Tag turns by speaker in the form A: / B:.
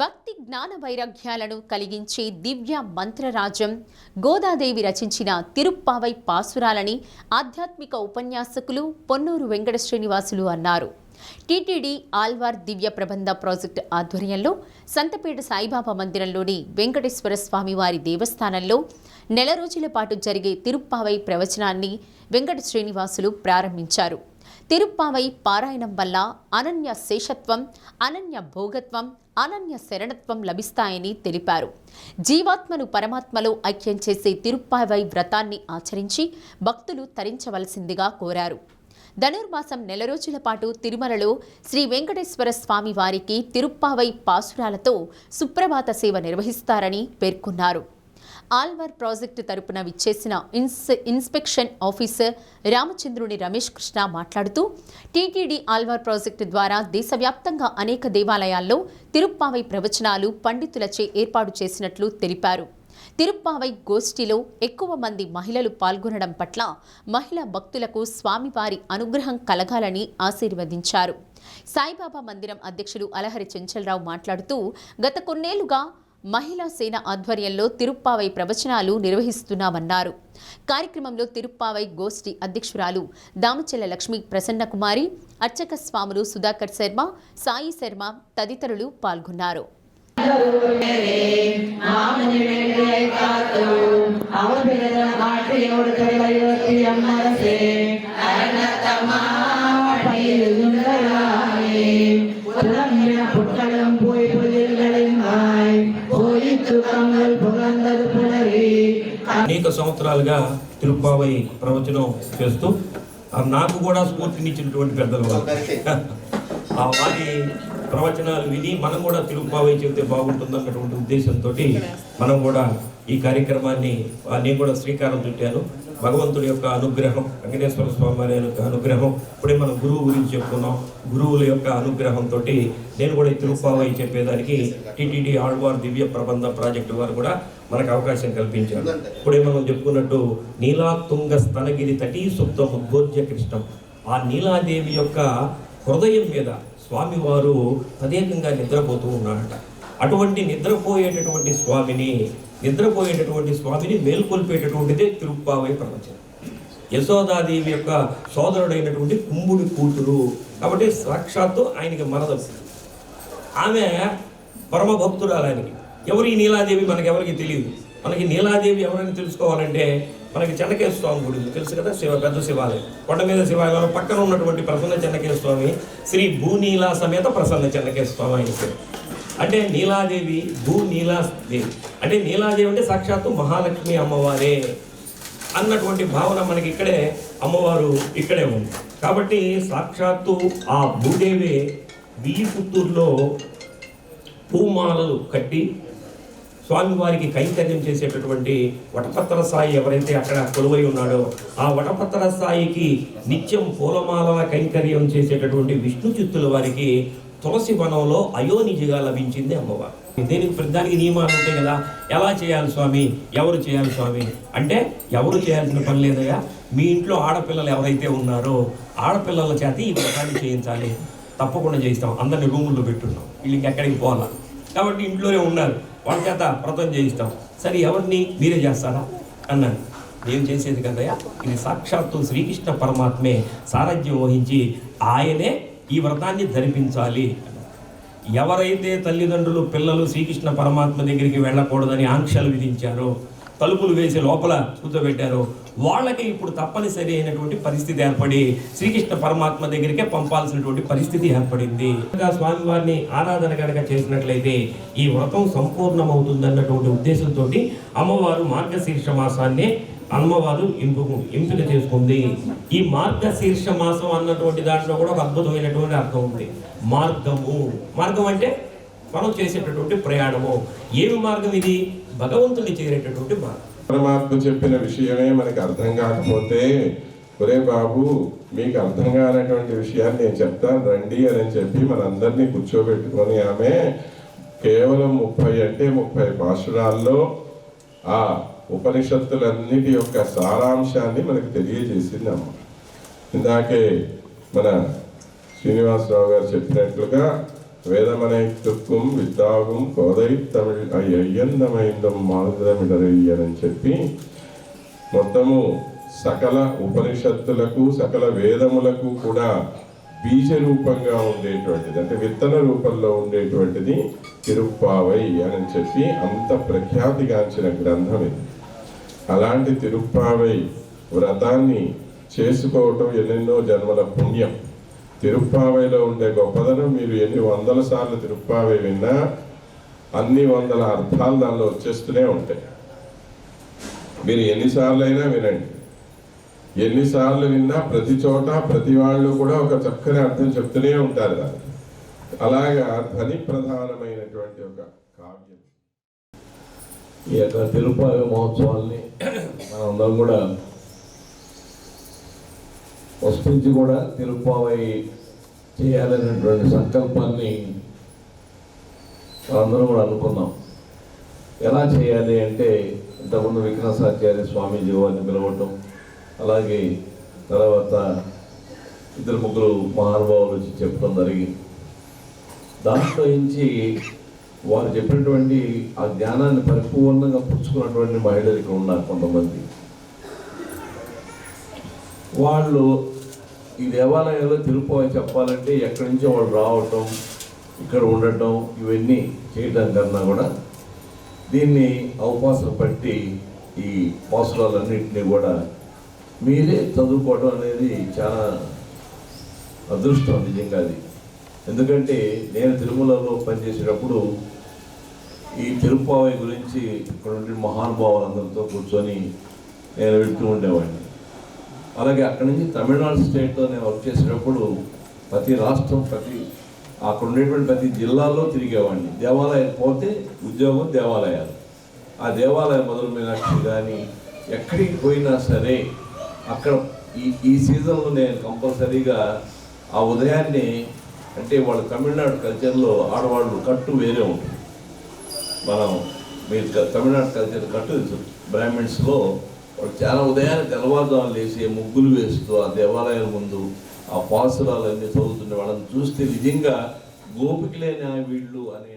A: భక్తి జ్ఞాన వైరాగ్యాలను కలిగించే దివ్య మంత్రరాజం గోదాదేవి రచించిన తిరుప్పావై పాసురాలని ఆధ్యాత్మిక ఉపన్యాసకులు పొన్నూరు వెంకట శ్రీనివాసులు అన్నారు. టీటీడీ ఆల్వార్ దివ్య ప్రబంధ ప్రాజెక్టు ఆధ్వర్యంలో సంతపేట సాయిబాబా మందిరంలోని వెంకటేశ్వర స్వామివారి దేవస్థానంలో నెల రోజుల పాటు జరిగే తిరుప్పావై ప్రవచనాన్ని వెంకట శ్రీనివాసులు ప్రారంభించారు. తిరుప్పావై పారాయణం వల్ల అనన్య శేషత్వం, అనన్య భోగత్వం, అనన్య శరణత్వం లభిస్తాయని తెలిపారు. జీవాత్మను పరమాత్మలో ఐక్యం చేసే తిరుప్పావై వ్రతాన్ని ఆచరించి భక్తులు తరించవలసిందిగా కోరారు. ధనుర్మాసం నెల రోజుల పాటు తిరుమలలో శ్రీ వెంకటేశ్వర స్వామి వారికి తిరుప్పావై పాసురాలతో సుప్రభాత సేవ నిర్వహిస్తారని పేర్కొన్నారు. ఆల్వార్ ప్రాజెక్టు తరపున విచ్చేసిన ఇన్స్పెక్షన్ ఆఫీసర్ రామచంద్రుని రమేష్ కృష్ణ మాట్లాడుతూ, టీటీడీ ఆల్వార్ ప్రాజెక్టు ద్వారా దేశవ్యాప్తంగా అనేక దేవాలయాల్లో తిరుప్పావై ప్రవచనాలు పండితులచే ఏర్పాటు చేసినట్లు తెలిపారు. తిరుప్పావై గోష్ఠిలో ఎక్కువ మంది మహిళలు పాల్గొనడం పట్ల మహిళా భక్తులకు స్వామివారి అనుగ్రహం కలగాలని ఆశీర్వదించారు. సాయిబాబా మందిరం అధ్యక్షులు అలహరి చెంచలరావు మాట్లాడుతూ, గత కొన్నేళ్లుగా మహిళా సేన ఆధ్వర్యంలో తిరుప్పావై ప్రవచనాలు నిర్వహిస్తున్నామన్నారు. కార్యక్రమంలో తిరుప్పావై గోష్ఠి అధ్యక్షురాలు దామచెల్ల లక్ష్మీ ప్రసన్నకుమారి, అర్చక స్వాములు సుధాకర్ శర్మ, సాయి శర్మ తదితరులు పాల్గొన్నారు.
B: అనేక సంవత్సరాలుగా తిరుప్పావై ప్రవచనం చేస్తూ నాకు కూడా స్ఫూర్తినిచ్చినటువంటి పెద్దలు వారి ప్రవచనాలు విని మనం కూడా తిరుప్పావై చెబితే బాగుంటుంది అన్నటువంటి ఉద్దేశంతో మనం కూడా ఈ కార్యక్రమాన్ని నేను కూడా శ్రీకారం చుట్టాను. భగవంతుడి యొక్క అనుగ్రహం, వెంకటేశ్వర స్వామి వారి యొక్క అనుగ్రహం, ఇప్పుడే మనం గురువు గురించి చెప్పుకున్నాం. గురువుల యొక్క అనుగ్రహంతో నేను కూడా ఈ తిరుప్పావై చెప్పేదానికి టీటీడీ ఆళ్వార్ దివ్య ప్రబంధ ప్రాజెక్టు వారు కూడా మనకు అవకాశం కల్పించారు. ఇప్పుడే మనం చెప్పుకున్నట్టు నీలాతుంగ స్తనగిరి తటీ సుప్తం ఉద్బోధ్య కృష్ణం, ఆ నీలాదేవి యొక్క హృదయం మీద స్వామివారు తదేకంగా నిద్రపోతూ ఉన్నాడట. అటువంటి నిద్రపోయేటటువంటి స్వామిని మేల్కొల్పేటటువంటిదే తిరుప్పావై ప్రవచనం. యశోదాదేవి యొక్క సోదరుడైనటువంటి కుంభుడి కూతురు కాబట్టి సాక్షాత్తు ఆయనకి మరదలు. ఆమె పరమ భక్తురాలు ఆయనకి. ఎవరు ఈ నీలాదేవి మనకెవరికి తెలియదు. మనకి నీలాదేవి ఎవరైనా తెలుసుకోవాలంటే మనకి చెన్నకేశ్వర స్వామి గుడి తెలుసు కదా, పెద్ద శివాలయం, కొండ మీద శివాలయం పక్కన ఉన్నటువంటి ప్రసన్న చెన్నకేశ్వర స్వామి శ్రీ భూనీలా సమేత ప్రసన్న చెన్నకేశ్వర స్వామి ఆయన. అంటే నీలాదేవి భూనీలాదేవి అంటే నీలాదేవి అంటే సాక్షాత్తు మహాలక్ష్మి అమ్మవారే అన్నటువంటి భావన మనకి ఇక్కడే అమ్మవారు ఇక్కడే ఉంది. కాబట్టి సాక్షాత్తు ఆ భూదేవి విల్లిపుత్తూరులో పూమాలలు కట్టి స్వామివారికి కైంకర్యం చేసేటటువంటి వటపత్ర సాయి ఎవరైతే అక్కడ కొలువై ఉన్నాడో ఆ వటపత్ర సాయికి నిత్యం పూలమాలల కైంకర్యం చేసేటటువంటి విష్ణు చిత్తుల వారికి తులసి వనంలో అయోనిజిగా లభించింది అమ్మవారు. దానికి నియమాలు ఉంటాయి కదా, ఎలా చేయాలి స్వామి, ఎవరు చేయాలి స్వామి అంటే ఎవరు చేయాల్సిన పని లేదయా, మీ ఇంట్లో ఆడపిల్లలు ఎవరైతే ఉన్నారో ఆడపిల్లల చేత ఈ వ్రతాన్ని చేయించాలి, తప్పకుండా చేయిస్తాం. అందరినీ రూముల్లో పెట్టున్నాం, వీళ్ళకి ఎక్కడికి పోవాలా కాబట్టి ఇంట్లోనే ఉన్నారు, వాళ్ళ చేత వ్రతం చేయిస్తాం. సరే ఎవరిని మీరే చేస్తారా అన్నాను. నేను చేసేది కదయ్యా, ఇది సాక్షాత్తు శ్రీకృష్ణ పరమాత్మే సారథ్యం వహించి ఆయనే ఈ వ్రతాన్ని ధరిపించాలి. ఎవరైతే తల్లిదండ్రులు పిల్లలు శ్రీకృష్ణ పరమాత్మ దగ్గరికి వెళ్ళకూడదని ఆంక్షలు విధించారో, తలుపులు వేసి లోపల కూర్చోబెట్టారో వాళ్ళకి ఇప్పుడు తప్పనిసరి అయినటువంటి పరిస్థితి ఏర్పడి శ్రీకృష్ణ పరమాత్మ దగ్గరికే పంపాల్సినటువంటి పరిస్థితి ఏర్పడింది. స్వామివారిని ఆరాధన కనుక చేసినట్లయితే ఈ వ్రతం సంపూర్ణమవుతుందన్నటువంటి ఉద్దేశంతో అమ్మవారు మార్గశీర్ష మాసాన్ని అమ్మవారు ఎంపిక చేసుకుంది. ఈ మార్గశీర్ష మాసం అన్నటువంటి దాంట్లో కూడా ఒక అద్భుతమైనటువంటి అర్థం ఉంది. మార్గం అంటే మనం చేసేటటువంటి ప్రయాణము. ఏమి మార్గం ఇది? భగవంతుని చేరేటటువంటి మార్గం.
C: పరమాత్మ చెప్పిన విషయమే మనకి అర్థం కాకపోతే, ఒరే బాబు మీకు అర్థం కానటువంటి విషయాన్ని నేను చెప్తాను రండి అని చెప్పి మనందరినీ కూర్చోబెట్టుకొని ఆమె కేవలం 30 పాశురాల్లో ఆ ఉపనిషత్తులన్నిటి యొక్క సారాంశాన్ని మనకు తెలియజేసింది అమ్మ. ఇందాకే మన శ్రీనివాసరావు గారు చెప్పినట్లుగా వేదమనైతుక్కుం విద్దాగుం కోదై తమిళ్ అయ్యన్నమైందం మాధురమిడరయ్యని చెప్పి మొత్తము సకల ఉపనిషత్తులకు సకల వేదములకు కూడా బీజ రూపంగా ఉండేటువంటిది, అంటే విత్తన రూపంలో ఉండేటువంటిది తిరుప్పావై అని చెప్పి అంత ప్రఖ్యాతిగాంచిన గ్రంథం ఇది. అలాంటి తిరుప్పావై వ్రతాన్ని చేసుకోవటం ఎన్నెన్నో జన్మల పుణ్యం. తిరుప్పావైలో ఉండే గొప్పదనం మీరు ఎన్ని వందల సార్లు తిరుప్పావై విన్నా అన్ని వందల అర్థాలు దానిలో వచ్చేస్తూనే ఉంటాయి. మీరు ఎన్నిసార్లు అయినా వినండి, ఎన్నిసార్లు విన్నా ప్రతి చోట ప్రతి వాళ్ళు కూడా ఒక చక్కని అర్థం చెప్తూనే ఉంటారు దాన్ని. అలాగా ధ్వని ప్రధానమైనటువంటి ఒక కావ్యం.
D: ఈ యొక్క తిరుపావి మహోత్సవాల్ని మనందరం కూడా వస్తుంది కూడా తిరుపావై చేయాలనేటువంటి సంకల్పాన్ని మనందరం కూడా అనుకున్నాం. ఎలా చేయాలి అంటే ఇంతకుముందు విఘ్నసాచార్య స్వామీజీ వారిని పిలవటం, అలాగే తర్వాత ఇద్దరు ముగ్గురు మహానుభావులు వచ్చి చెప్పడం జరిగింది. దాంట్లో నుంచి వారు చెప్పినటువంటి ఆ జ్ఞానాన్ని పరిపూర్ణంగా పుచ్చుకున్నటువంటి మహిళలు ఇక్కడ ఉన్నారు కొంతమంది. వాళ్ళు ఈ దేవాలయంలో తిరుపతి చెప్పాలంటే ఎక్కడి నుంచో వాళ్ళు రావటం, ఇక్కడ ఉండటం, ఇవన్నీ చేయడం కన్నా కూడా దీన్ని అవకాశం పట్టి ఈ పాసురాలన్నింటినీ కూడా మీరే చదువుకోవడం అనేది చాలా అదృష్టం నిజంగా అది. ఎందుకంటే నేను తిరుమలలో పనిచేసేటప్పుడు ఈ తిరుప్పావై గురించి ఇక్కడ ఉండే మహానుభావులందరితో కూర్చొని నేను వెళ్తూ ఉండేవాడిని. అలాగే అక్కడి నుంచి తమిళనాడు స్టేట్లో నేను వర్క్ చేసేటప్పుడు ప్రతి రాష్ట్రం అక్కడ ఉండేటువంటి ప్రతి జిల్లాలో తిరిగేవాడిని. దేవాలయం పోతే ఉద్యోగం దేవాలయాలు, ఆ దేవాలయం మొదలు మీనాక్షి కానీ ఎక్కడికి పోయినా సరే అక్కడ ఈ సీజన్లో నేను కంపల్సరీగా ఆ ఉదయాన్నే, అంటే వాళ్ళు తమిళనాడు కల్చర్లో ఆడవాళ్ళు కట్టు వేరే ఉంటుంది. మీరు తమిళనాడు కల్చర్ కట్టు బ్రాహ్మిన్స్లో వాళ్ళు చాలా ఉదయాన్నే తెల్లవారుజాములు వేసి ముగ్గులు వేస్తూ ఆ దేవాలయం ముందు ఆ పాసురాలన్నీ చదువుతుండే వాళ్ళని చూస్తే నిజంగా గోపికలేని వీళ్ళు అనే